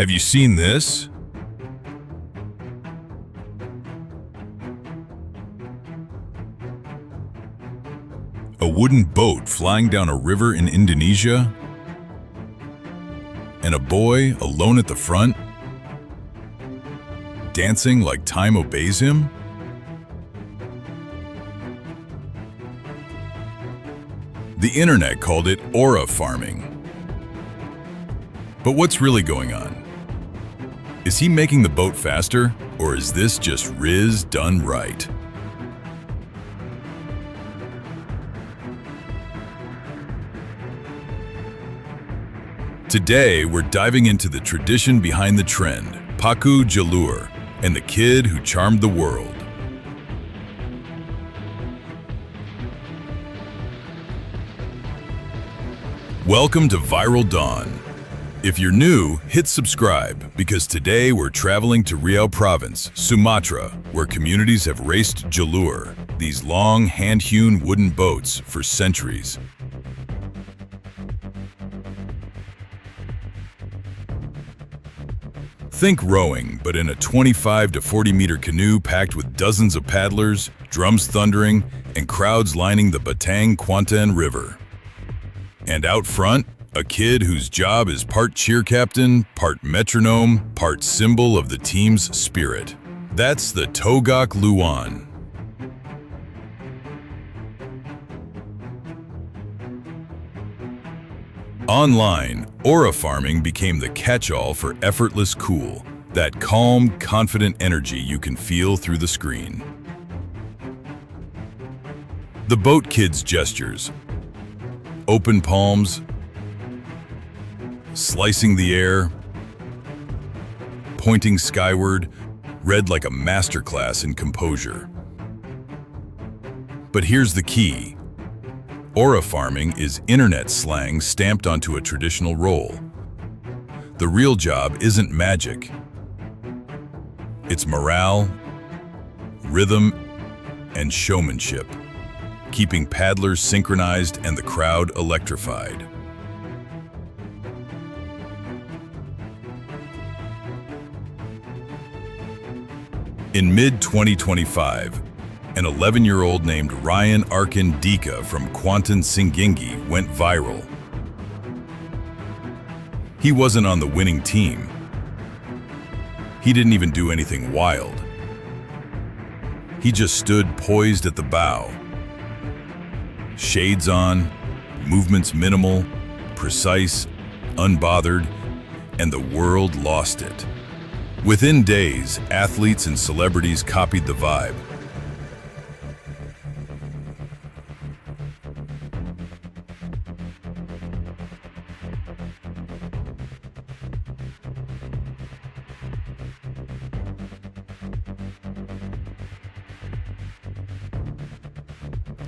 Have you seen this? A wooden boat flying down a river in Indonesia? And a boy alone at the front, dancing like time obeys him? The internet called it aura farming. But what's really going on? Is he making the boat faster, or is this just Riz done right? Today, we're diving into the tradition behind the trend, Pacu Jalur, and the kid who charmed the world. Welcome to Viral Dawn. If you're new, hit subscribe, because today we're traveling to Riau province, Sumatra, where communities have raced jalur, these long, hand-hewn wooden boats, for centuries. Think rowing, but in a 25 to 40 meter canoe packed with dozens of paddlers, drums thundering, and crowds lining the Batang Kuantan River. And out front, a kid whose job is part cheer captain, part metronome, part symbol of the team's spirit. That's the Togak Luan. Online, aura farming became the catch-all for effortless cool, that calm, confident energy you can feel through the screen. The boat kid's gestures, open palms, slicing the air, pointing skyward, read like a masterclass in composure. But here's the key. Aura farming is internet slang stamped onto a traditional role. The real job isn't magic. It's morale, rhythm, and showmanship, keeping paddlers synchronized and the crowd electrified. In mid-2025, an 11-year-old named Rayyan Arkan Dikha from Kuantan Singingi went viral. He wasn't on the winning team. He didn't even do anything wild. He just stood poised at the bow. Shades on, movements minimal, precise, unbothered, and the world lost it. Within days, athletes and celebrities copied the vibe.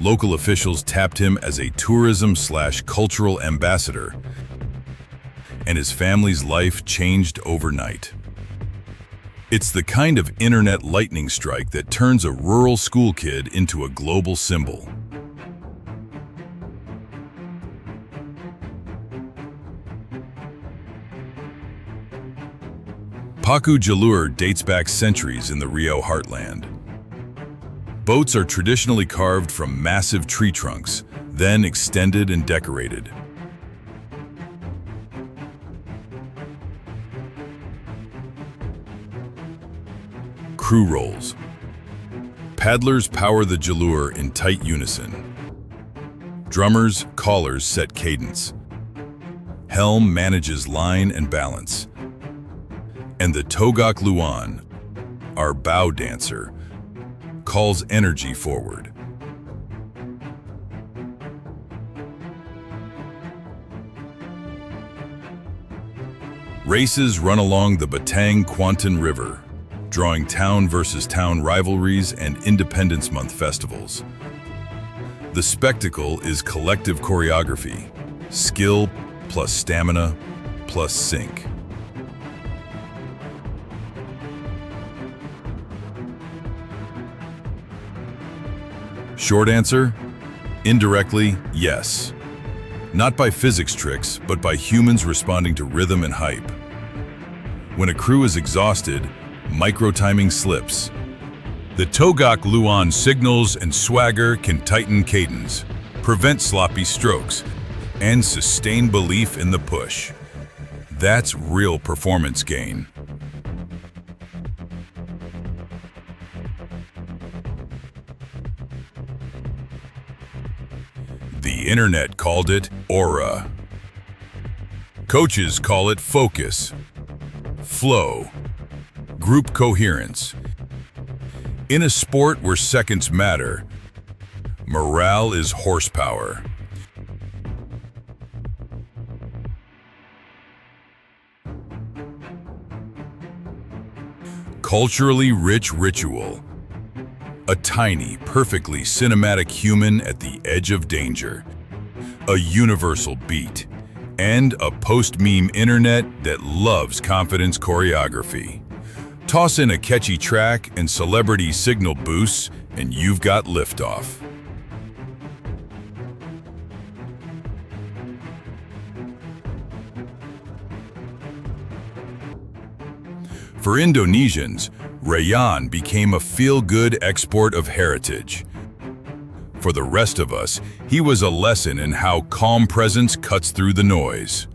Local officials tapped him as a tourism/cultural ambassador, and his family's life changed overnight. It's the kind of internet lightning strike that turns a rural school kid into a global symbol. Pacu Jalur dates back centuries in the Riau heartland. Boats are traditionally carved from massive tree trunks, then extended and decorated. Crew roles. Paddlers power the jalur in tight unison. Drummers, callers set cadence. Helm manages line and balance. And the Togak Luan, our bow dancer, calls energy forward. Races run along the Batang Kuantan River, drawing town versus town rivalries and Independence Month festivals. The spectacle is collective choreography, skill plus stamina plus sync. Short answer? Indirectly, yes. Not by physics tricks, but by humans responding to rhythm and hype. When a crew is exhausted, micro-timing slips. The Togak Luan signals and swagger can tighten cadence, prevent sloppy strokes, and sustain belief in the push. That's real performance gain. The internet called it aura. Coaches call it focus, flow, group coherence. In a sport where seconds matter, morale is horsepower. Culturally rich ritual. A tiny, perfectly cinematic human at the edge of danger. A universal beat. And a post-meme internet that loves confidence choreography. Toss in a catchy track and celebrity signal boosts, and you've got liftoff. For Indonesians, Rayyan became a feel-good export of heritage. For the rest of us, he was a lesson in how calm presence cuts through the noise.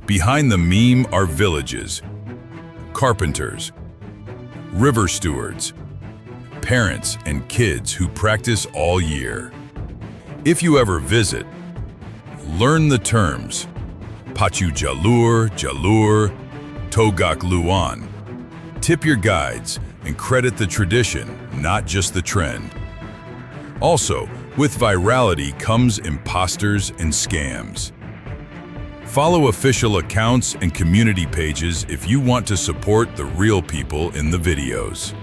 Behind the meme are villages, carpenters, river stewards, parents and kids who practice all year. If you ever visit, learn the terms. Pacu Jalur, Togak Luan. Tip your guides and credit the tradition, not just the trend. Also, with virality comes imposters and scams. Follow official accounts and community pages if you want to support the real people in the videos.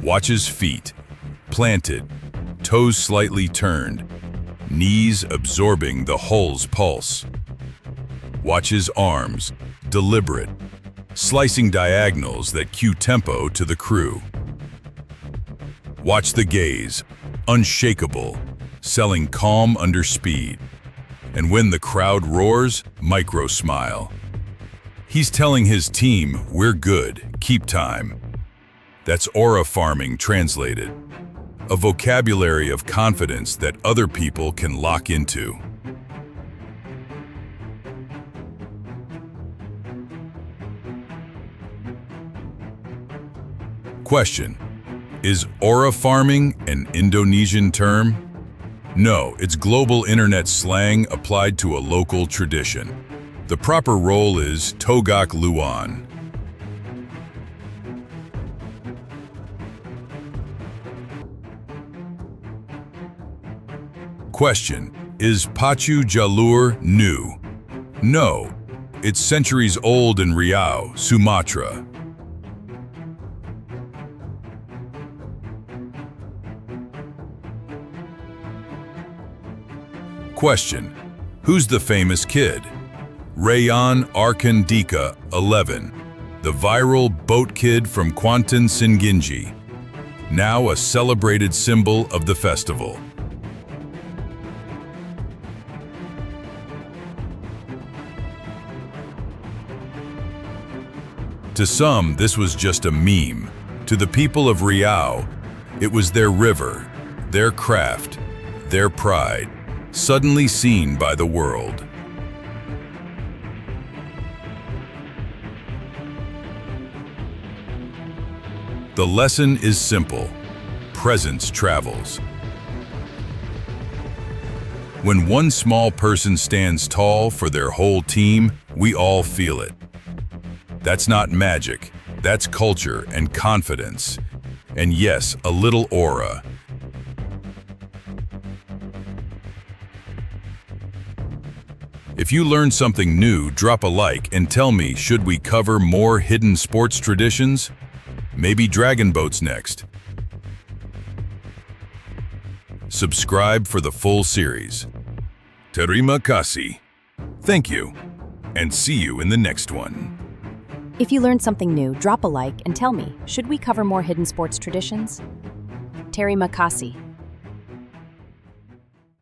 Watch his feet, planted, toes slightly turned, knees absorbing the hull's pulse. Watch his arms, deliberate, slicing diagonals that cue tempo to the crew. Watch the gaze, unshakable, selling calm under speed. And when the crowd roars, micro smile. He's telling his team, we're good, keep time. That's aura farming translated. A vocabulary of confidence that other people can lock into. Question: is aura farming an Indonesian term? No, it's global internet slang applied to a local tradition. The proper role is Togak Luan. Question: is Pacu Jalur new? No, it's centuries old in Riau, Sumatra. Question: who's the famous kid? Rayyan Arkan Dikha, 11, the viral boat kid from Kuantan Singinji, now a celebrated symbol of the festival. To some, this was just a meme. To the people of Riau, it was their river, their craft, their pride, suddenly seen by the world. The lesson is simple. Presence travels. When one small person stands tall for their whole team, we all feel it. That's not magic, that's culture and confidence. And yes, a little aura. If you learned something new, drop a like and tell me, should we cover more hidden sports traditions? Maybe dragon boats next. Subscribe for the full series. Terima kasih. Thank you. and see you in the next one. If you learned something new, drop a like and tell me, should we cover more hidden sports traditions? Terima kasih.